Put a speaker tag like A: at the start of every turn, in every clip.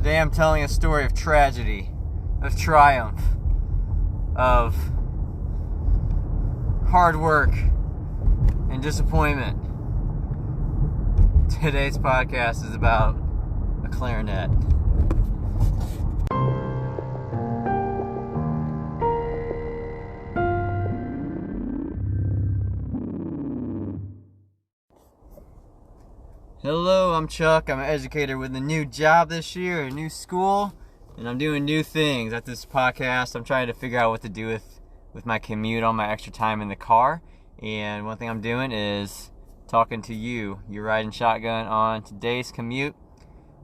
A: Today I'm telling a story of tragedy, of triumph, of hard work and disappointment. Today's podcast is about a clarinet. Hello, I'm Chuck. I'm an educator with a new job this year, a new school, and I'm doing new things. At this podcast, I'm trying to figure out what to do with my commute, all my extra time in the car. And one thing I'm doing is talking to you. You're riding shotgun on today's commute.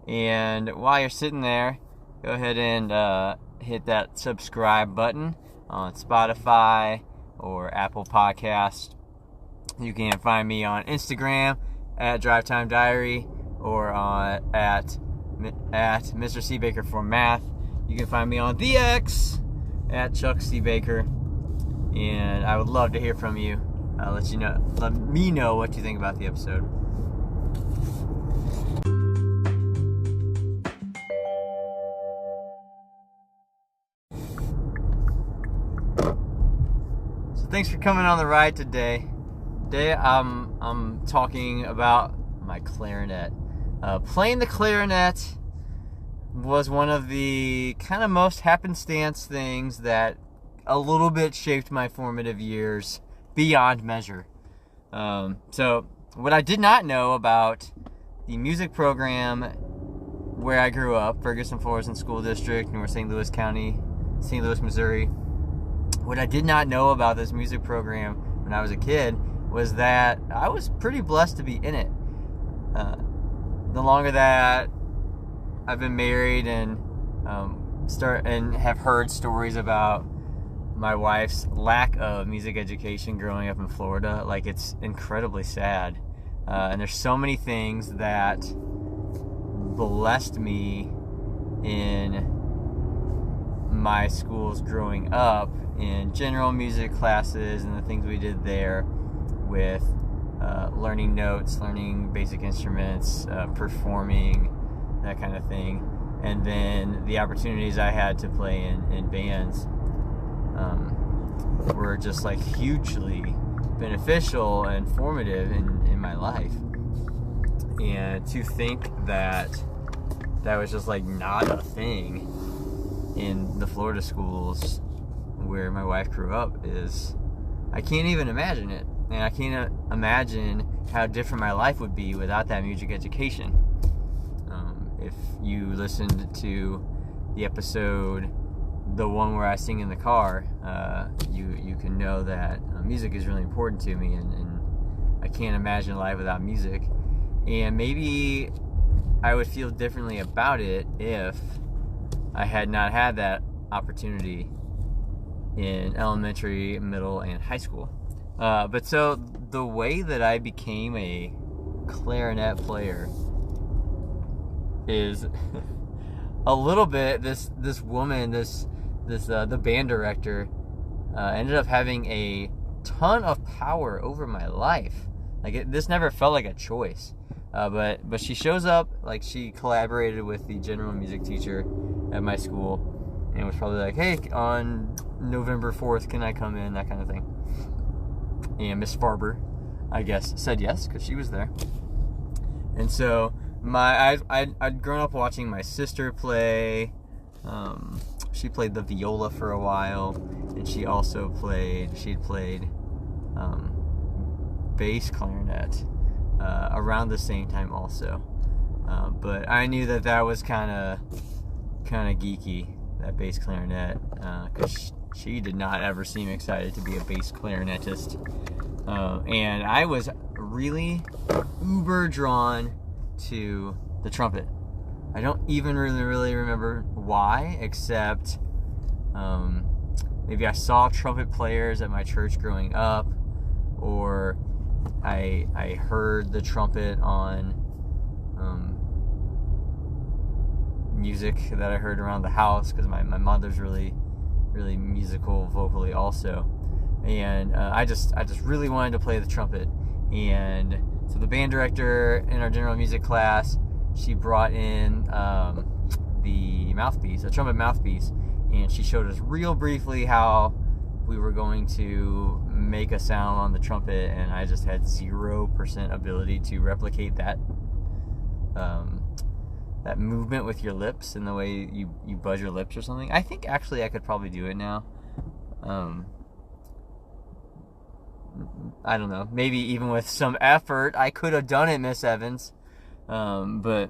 A: And while you're sitting there, go ahead and hit that subscribe button on Spotify or Apple Podcast. You can find me on Instagram at Drive Time Diary or at Mr. C Baker for Math. You can find me on the X at chuckcbaker, and I would love to hear from you. Let me know what you think about the episode. So thanks for coming on the ride today. Today I'm talking about my clarinet. Playing the clarinet was one of the kind of most happenstance things that a little bit shaped my formative years beyond measure. So what I did not know about the music program where I grew up, Ferguson Florissant School District, North St. Louis County, St. Louis, Missouri. What I did not know about this music program when I was a kid was that I was pretty blessed to be in it. The longer that I've been married and have heard stories about my wife's lack of music education growing up in Florida, like, it's incredibly sad. And there's so many things that blessed me in my schools growing up, in general music classes and the things we did there, with learning notes, learning basic instruments, performing, that kind of thing. And then the opportunities I had to play in bands were just like hugely beneficial and formative in my life. And to think that was just like not a thing in the Florida schools where my wife grew up I can't even imagine it. And I can't imagine how different my life would be without that music education. If you listened to the episode, the one where I sing in the car, you can know that music is really important to me, and I can't imagine life without music. And maybe I would feel differently about it if I had not had that opportunity in elementary, middle, and high school. But so the way that I became a clarinet player is a little bit this woman, the band director, ended up having a ton of power over my life. Like, this never felt like a choice. But she shows up, like, she collaborated with the general music teacher at my school, and was probably like, hey, on November 4th, can I come in? That kind of thing. And Miss Farber, I guess, said yes, because she was there. And so I'd grown up watching my sister play. She played the viola for a while, and she played bass clarinet around the same time also. But I knew that was kind of geeky, that bass clarinet, because she did not ever seem excited to be a bass clarinetist. And I was really uber drawn to the trumpet. I don't even really remember why, except maybe I saw trumpet players at my church growing up, or I heard the trumpet on music that I heard around the house, because my mother's really musical vocally also, and I just really wanted to play the trumpet. And so the band director in our general music class, she brought in the mouthpiece, a trumpet mouthpiece, and she showed us real briefly how we were going to make a sound on the trumpet, and I just had 0% ability to replicate that that movement with your lips and the way you buzz your lips or something. I think actually I could probably do it now. I don't know. Maybe even with some effort, I could have done it, Miss Evans. But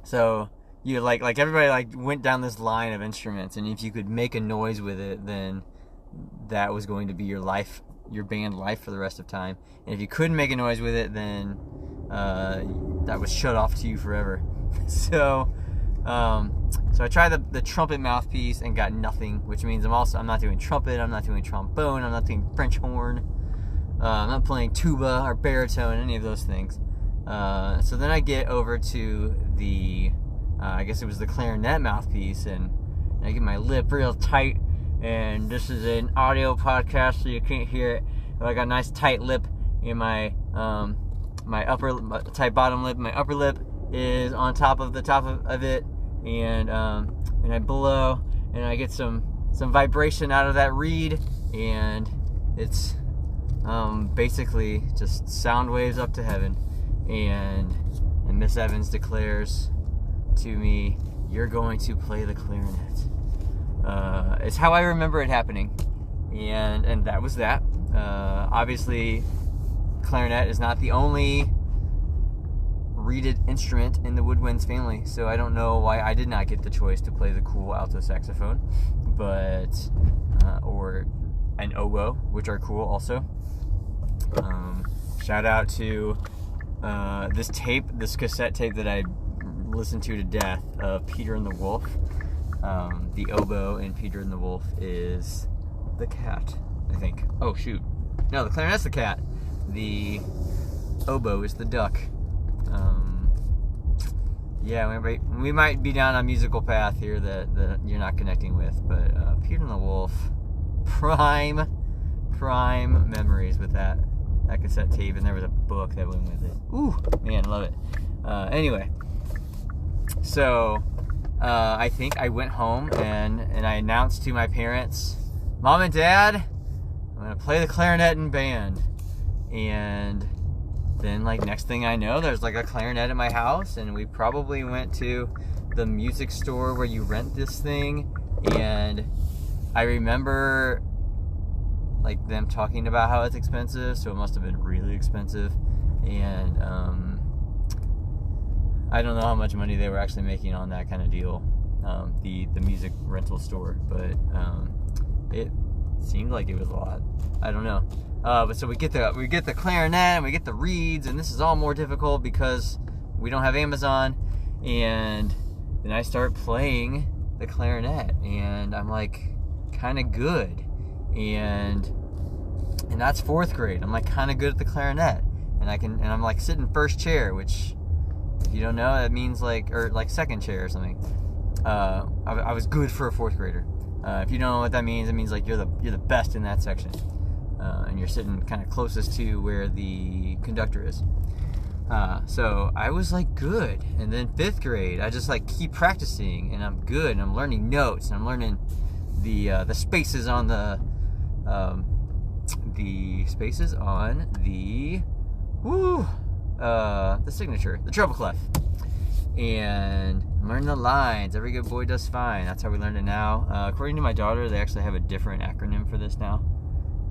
A: so you like everybody like went down this line of instruments, and if you could make a noise with it, then that was going to be your life, your band life for the rest of time. And if you couldn't make a noise with it, then that was shut off to you forever. So I tried the trumpet mouthpiece and got nothing, which means I'm not doing trumpet, I'm not doing trombone, I'm not doing French horn, I'm not playing tuba or baritone, any of those things. So then I get over to the I guess it was the clarinet mouthpiece, and I get my lip real tight, and this is an audio podcast so you can't hear it, but I got a nice tight lip in my tight bottom lip. My upper lip is on top of the top of it, and I blow, and I get some vibration out of that reed, and it's basically just sound waves up to heaven. And Miss Evans declares to me, "You're going to play the clarinet." It's how I remember it happening, and that was that. Obviously, clarinet is not the only reeded instrument in the woodwinds family, so I don't know why I did not get the choice to play the cool alto saxophone, but or an oboe, which are cool also. Shout out to this cassette tape that I listened to death of Peter and the Wolf. The oboe in Peter and the Wolf is the cat, I think. Oh shoot, no, the clarinet's the cat. The oboe is the duck. Yeah, we might be down a musical path here that you're not connecting with, but Peter and the Wolf, prime memories with that cassette tape, and there was a book that went with it. Ooh, man, love it. Anyway, so I think I went home and I announced to my parents, "Mom and Dad, I'm gonna play the clarinet in band." And then, like, next thing I know, there's like a clarinet at my house, and we probably went to the music store where you rent this thing, and I remember like them talking about how it's expensive, so it must have been really expensive. And I don't know how much money they were actually making on that kind of deal, the music rental store, but it seemed like it was a lot. I don't know. But so we get the clarinet, and we get the reeds, and this is all more difficult because we don't have Amazon. And then I start playing the clarinet, and I'm like kind of good, and that's 4th grade. I'm like kind of good at the clarinet, and I'm like sitting first chair, which, if you don't know, that means like second chair or something. I was good for a 4th grader. If you don't know what that means, it means like you're the best in that section. And you're sitting kind of closest to where the conductor is. So I was like good, and then 5th grade, I just like keep practicing, and I'm good, and I'm learning notes, and I'm learning the spaces on the signature, the treble clef, and I'm learning the lines. Every good boy does fine. That's how we learn it now. According to my daughter, they actually have a different acronym for this now.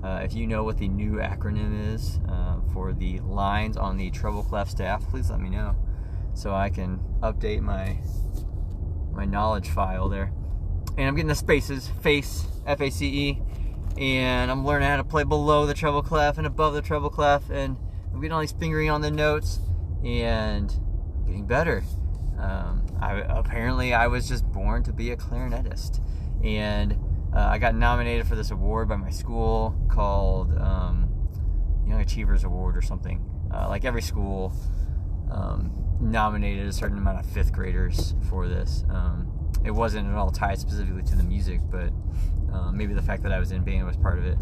A: If you know what the new acronym is for the lines on the treble clef staff, please let me know so I can update my knowledge file there. And I'm getting the spaces, face, F-A-C-E, and I'm learning how to play below the treble clef and above the treble clef, and I'm getting all these fingering on the notes and getting better. Apparently I was just born to be a clarinetist, and I got nominated for this award by my school called Young Achievers Award or something. Like every school nominated a certain amount of 5th graders for this. It wasn't at all tied specifically to the music, but maybe the fact that I was in band was part of it.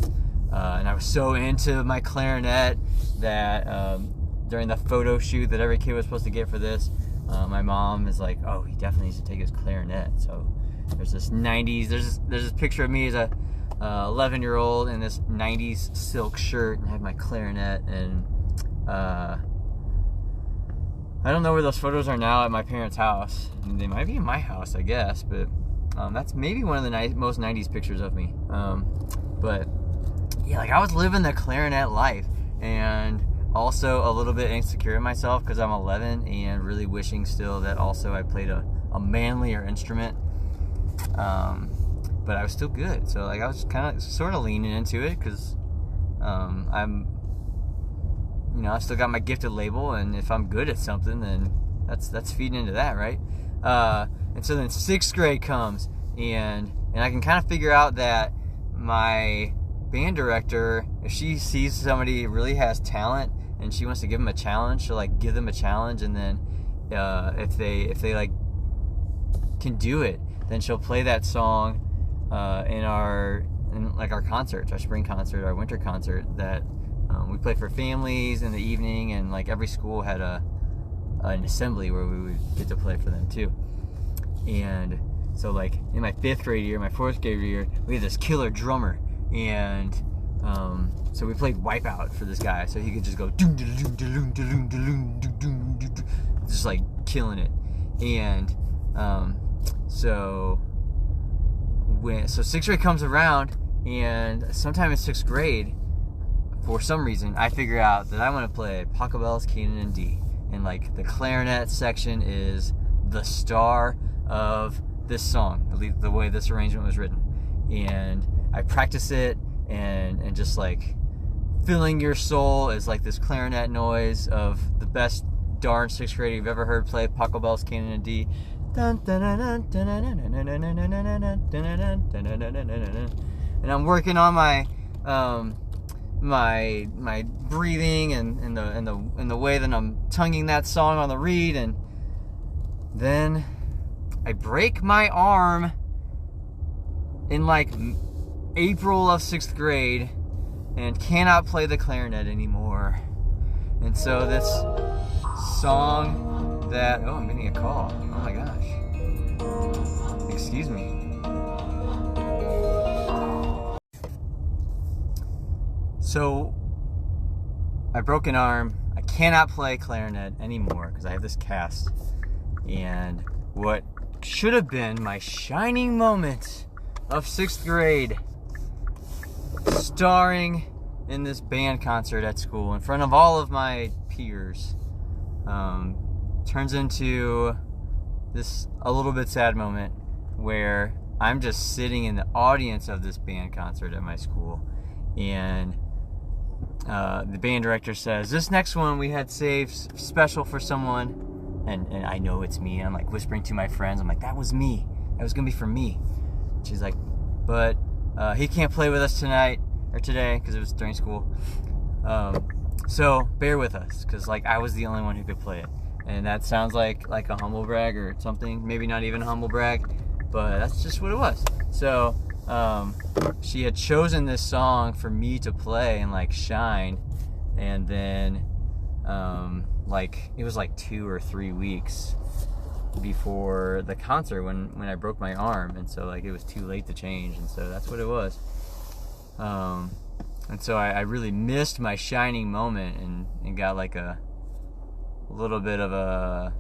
A: And I was so into my clarinet that during the photo shoot that every kid was supposed to get for this, my mom is like, oh, he definitely needs to take his clarinet. So there's this 90s, there's this picture of me as a 11-year-old in this 90s silk shirt, and I have my clarinet, and I don't know where those photos are now at my parents' house. I mean, they might be in my house, I guess, but that's maybe one of the most 90s pictures of me. But yeah, like I was living the clarinet life, and also a little bit insecure in myself because I'm 11 and really wishing still that also I played a manlier instrument. But I was still good, so like I was kind of sort of leaning into it because I still got my gifted label, and if I'm good at something, then that's feeding into that, right? And so then 6th grade comes, and I can kind of figure out that my band director, if she sees somebody really has talent and she wants to give them a challenge, she'll like give them a challenge, and then if they like can do it, then she'll play that song in our concerts, our spring concert, our winter concert that we play for families in the evening, and like every school had an assembly where we would get to play for them too. And so like in my 5th grade year, my 4th grade year, we had this killer drummer, and so we played Wipeout for this guy, so he could just go doom doom doom doom doom doom doom, just like killing it. And so 6th grade comes around, and sometime in 6th grade, for some reason, I figure out that I want to play Pachelbel's Canon in D, and like the clarinet section is the star of this song, at least the way this arrangement was written. And I practice it, and just like filling your soul is like this clarinet noise of the best darn 6th grader you've ever heard play Pachelbel's Canon in D. And I'm working on my my breathing and the way that I'm tonguing that song on the reed, and then I break my arm in like April of 6th grade and cannot play the clarinet anymore. And so this song that, oh, I'm getting a call. Oh my gosh. Excuse me. So I broke an arm. I cannot play clarinet anymore because I have this cast. And what should have been my shining moment of 6th grade, starring in this band concert at school in front of all of my peers, turns into this a little bit sad moment where I'm just sitting in the audience of this band concert at my school, and the band director says, this next one we had saved special for someone, and I know it's me. I'm like whispering to my friends, I'm like, that was me, that was gonna be for me. She's like, but he can't play with us tonight or today because it was during school, so bear with us, because like I was the only one who could play it. And that sounds like a humble brag or something, maybe not even a humble brag, but that's just what it was. So she had chosen this song for me to play and like shine, and then like it was like 2 or 3 weeks before the concert when I broke my arm, and so like it was too late to change, and so that's what it was. And so I really missed my shining moment, and got like a little bit of a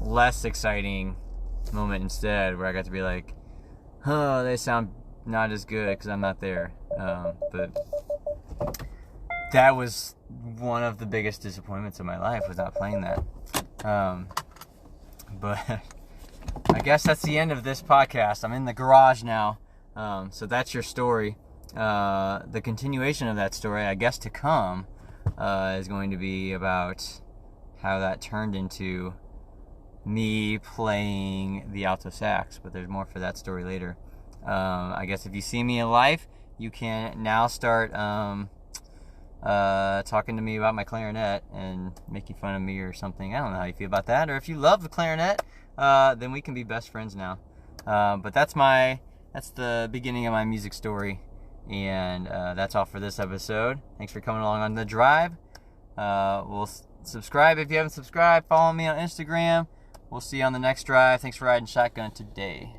A: less exciting moment instead, where I got to be like, oh, they sound not as good because I'm not there. But that was one of the biggest disappointments of my life, was not playing that. But I guess that's the end of this podcast. I'm in the garage now. So that's your story. The continuation of that story, I guess, to come, is going to be about how that turned into me playing the alto sax, but there's more for that story later. I guess if you see me in life, you can now start talking to me about my clarinet and making fun of me or something. I don't know how you feel about that, or if you love the clarinet, then we can be best friends now. But that's the beginning of my music story, and that's all for this episode. Thanks for coming along on the drive. We'll Subscribe if you haven't subscribed. Follow me on Instagram. We'll see you on the next drive. Thanks for riding shotgun today.